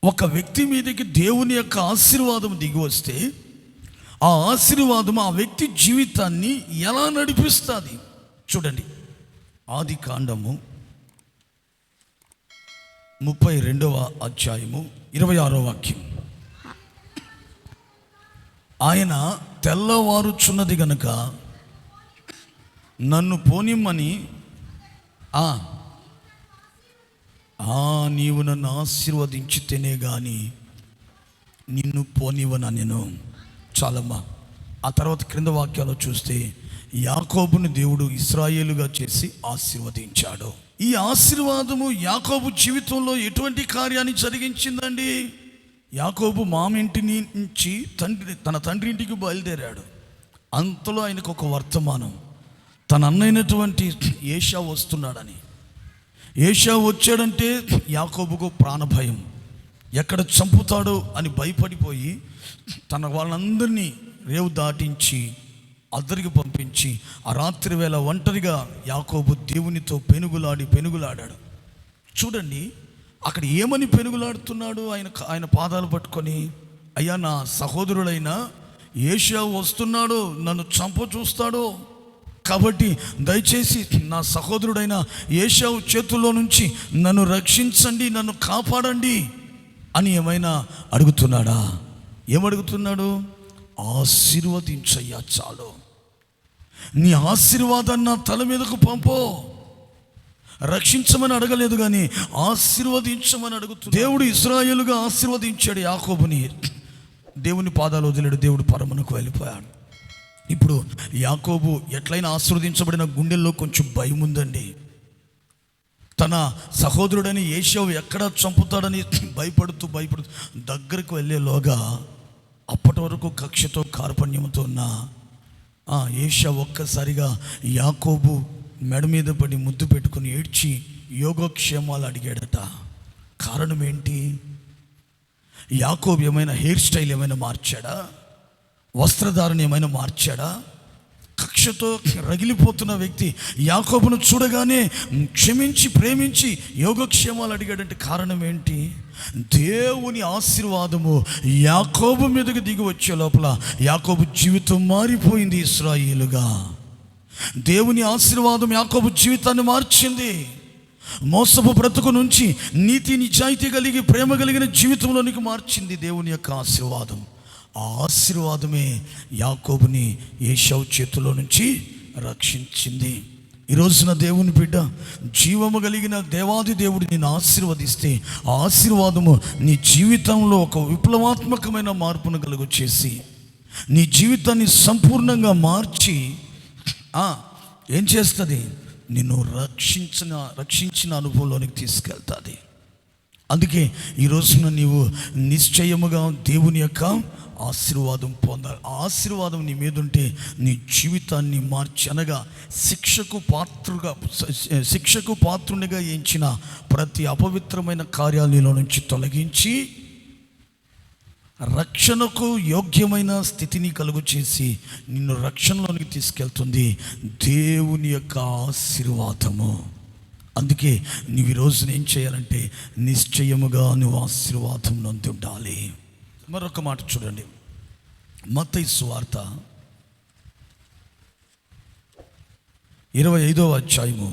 ఒక వ్యక్తి మీదకి దేవుని యొక్క ఆశీర్వాదం దిగి వస్తే ఆ ఆశీర్వాదం ఆ వ్యక్తి జీవితాన్ని ఎలా నడిపిస్తుంది చూడండి. ఆది కాండము 32వ అధ్యాయము 26వ వాక్యం. ఆయన తెల్లవారుచున్నది గనుక నన్ను పోనిమ్మని నీవు నన్ను ఆశీర్వదించితేనే కానీ నిన్ను పోనివ్వనా నేను. చాలమ్మా. ఆ తర్వాత క్రింద వాక్యాలు చూస్తే యాకోబుని దేవుడు ఇశ్రాయేలుగా చేసి ఆశీర్వదించాడు. ఈ ఆశీర్వాదము యాకోబు జీవితంలో ఎటువంటి కార్యాన్ని జరిగించిందండి? యాకోబు మామింటి నుంచి తన తండ్రి ఇంటికి బయలుదేరాడు. అంతలో ఆయనకు ఒక వర్తమానం, తన అన్నైనటువంటి ఏషావు వస్తున్నాడని. ఏషావు వచ్చాడంటే యాకోబుకు ప్రాణభయం, ఎక్కడ చంపుతాడో అని భయపడిపోయి తన వాళ్ళందరినీ రేవు దాటించి అద్దరికి పంపించి ఆ రాత్రి వేళ ఒంటరిగా యాకోబు దేవునితో పెనుగులాడాడు. చూడండి అక్కడ ఏమని పెనుగులాడుతున్నాడు? ఆయన పాదాలు పట్టుకొని, అయ్యా నా సహోదరుడైన ఏషావు వస్తున్నాడు, నన్ను చంప చూస్తాడు, కాబట్టి దయచేసి నా సహోదరుడైన ఏషావు చేతుల్లో నుంచి నన్ను రక్షించండి, నన్ను కాపాడండి అని ఏమైనా అడుగుతున్నాడా? ఏమడుగుతున్నాడు? ఆశీర్వదించయ్యా చాలు, నీ ఆశీర్వాదాన్ని నా తల మీదకు పంపో. రక్షించమని అడగలేదు కానీ ఆశీర్వదించమని అడుగుతున్నాడు. దేవుడు ఇశ్రాయేలుగా ఆశీర్వదించాడు యాకోబుని. దేవుని పాదాలు వదిలాడు, దేవుడు పరమునకు వెళ్ళిపోయాడు. ఇప్పుడు యాకోబు ఎట్లయినా ఆశీర్వదించబడిన గుండెల్లో కొంచెం భయం ఉందండి. తన సహోదరుడని ఏషావు ఎక్కడ చంపుతాడని భయపడుతూ దగ్గరకు వెళ్ళేలోగా అప్పటి వరకు కక్షతో కార్పణ్యంతో ఉన్న ఏషావు ఒక్కసారిగా యాకోబు మెడ మీద పడి ముద్దు పెట్టుకుని ఏడ్చి యోగక్షేమాలు అడిగాడట. కారణం ఏంటి? యాకోబు ఏమైనా హెయిర్ స్టైల్ ఏమైనా మార్చాడా? వస్త్రధారణ ఏమైనా మార్చాడా? కక్షతో రగిలిపోతున్న వ్యక్తి యాకోబును చూడగానే క్షమించి ప్రేమించి యోగక్షేమాలు అడిగాడంటే కారణం ఏంటి? దేవుని ఆశీర్వాదము యాకోబు మీదకి దిగి వచ్చే లోపల యాకోబు జీవితం మారిపోయింది ఇశ్రాయేలుగా. దేవుని ఆశీర్వాదం యాకోబు జీవితాన్ని మార్చింది. మోసపు బ్రతుకు నుంచి నీతి నిజాయితీ కలిగి ప్రేమ కలిగిన జీవితంలోనికి మార్చింది దేవుని యొక్క ఆశీర్వాదం. ఆ ఆశీర్వాదమే యాకోబుని ఏషావు చేతిలో నుంచి రక్షించింది. ఈ రోజున దేవుని బిడ్డ, జీవము కలిగిన దేవాది దేవుడు నిన్ను ఆశీర్వదిస్తే ఆ ఆశీర్వాదము నీ జీవితంలో ఒక విప్లవాత్మకమైన మార్పును కలుగు చేసి నీ జీవితాన్ని సంపూర్ణంగా మార్చి ఏం చేస్తుంది? నిన్ను రక్షించిన అనుభవంలోనికి తీసుకెళ్తుంది. అందుకే ఈ రోజున నీవు నిశ్చయముగా దేవుని యొక్క ఆశీర్వాదం పొందాలి. ఆశీర్వాదం నీ మీద ఉంటే నీ జీవితాన్ని మార్చి, అనగా శిక్షకు పాత్రునిగా ఎంచిన ప్రతి అపవిత్రమైన కార్యాల నీలో నుంచి తొలగించి రక్షణకు యోగ్యమైన స్థితిని కలుగు చేసి నిన్ను రక్షణలోనికి తీసుకెళ్తుంది దేవుని యొక్క ఆశీర్వాదము. అందుకే నువ్వు ఈ రోజున ఏం చేయాలంటే నిశ్చయముగా నువ్వు ఆశీర్వాదం నందు ఉండాలి. మరొక మాట చూడండి, మత్తయి సువార్త 25వ అధ్యాయము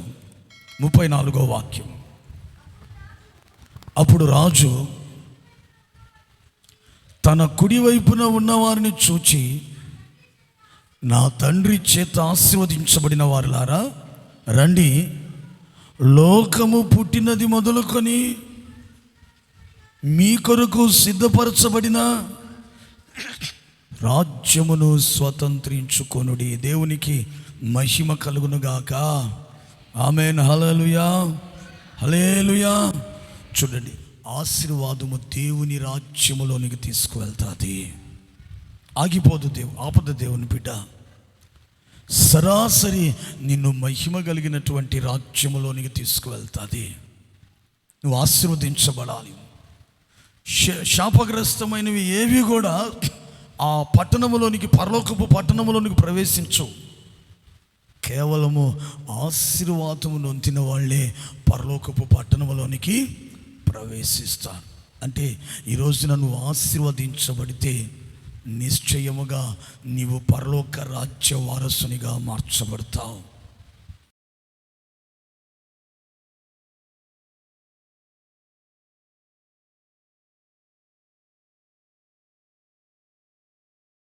34వ వాక్యం. అప్పుడు రాజు తన కుడివైపున ఉన్నవారిని చూచి, నా తండ్రి చేత ఆశీర్వదించబడిన వారులారా రండి, లోకము పుట్టినది మొదలుకొని మీ కొరకు సిద్ధపరచబడిన రాజ్యమును స్వతంత్రించుకొనుడి. దేవునికి మహిమ కలుగునుగాక. ఆమేన్. హల్లెలూయా, హల్లెలూయా. చూడండి, ఆశీర్వాదము దేవుని రాజ్యములోనికి తీసుకువెళ్తాది. ఆగిపోదు ఆపద దేవుని బిడ్డ. సరాసరి నిన్ను మహిమ కలిగినటువంటి రాజ్యములోనికి తీసుకువెళ్తాది. నువ్వు ఆశీర్వదించబడాలి. శాపగ్రస్తమైనవి ఏవి కూడా ఆ పట్టణములోనికి, పరలోకపు పట్టణములోనికి ప్రవేశించవు. కేవలము ఆశీర్వాదము నొందిన వాళ్ళే పరలోకపు పట్టణములోనికి ప్రవేశిస్తారు. అంటే ఈ రోజున నువ్వు ఆశీర్వదించబడితే నిశ్చయముగా నీవు పరలోక రాజ్య వారసునిగా మార్చబడతావు.